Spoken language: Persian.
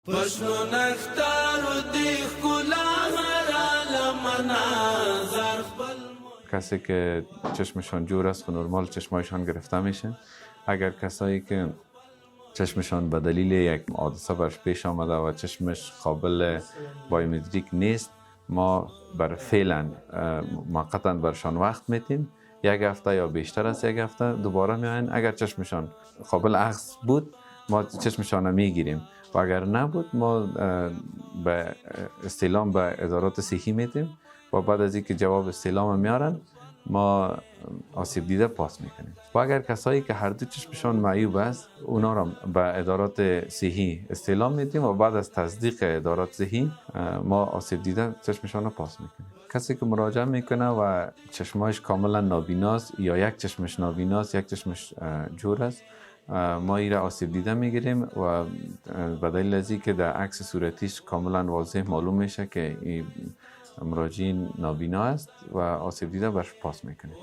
پشنو نختار و دیخ کلا مرال مناظر خبل. کسی که چشمشان جور است و نرمال چشمایشان گرفته میشه. اگر کسایی که چشمشان به دلیل یک حادثه برش پیش آمده و چشمش قابل بایومتریک نیست، ما بر فعلا موقتا برشان وقت میتیم، یک هفته یا بیشتر از یک هفته دوباره میاین. اگر چشمشان قابل اخذ بود ما چشمشان رو میگیریم و اگر نبود ما به استعلام به ادارات صحی میتیم و بعد از اینکه جواب استعلام میارن ما آسیب دیده پاس میکنیم. و اگر کسایی که هر دو چشمشان معیوب است اونا را به ادارات صحی استعلام میدیم و بعد از تصدیق ادارات صحی ما آسیب دیده چشمشان را پاس میکنیم. کسی که مراجعه میکنه و چشمایش کاملا نابیناست یا یک چشمش نابیناست یک چشمش جور است، ما این را آسیب دیده میگیریم و به دلیل از اینکه در عکس صورتیش کاملا واضح معلوم میشه که این مراجعین نابینا است و آسیب دیده برش پاس میکنیم.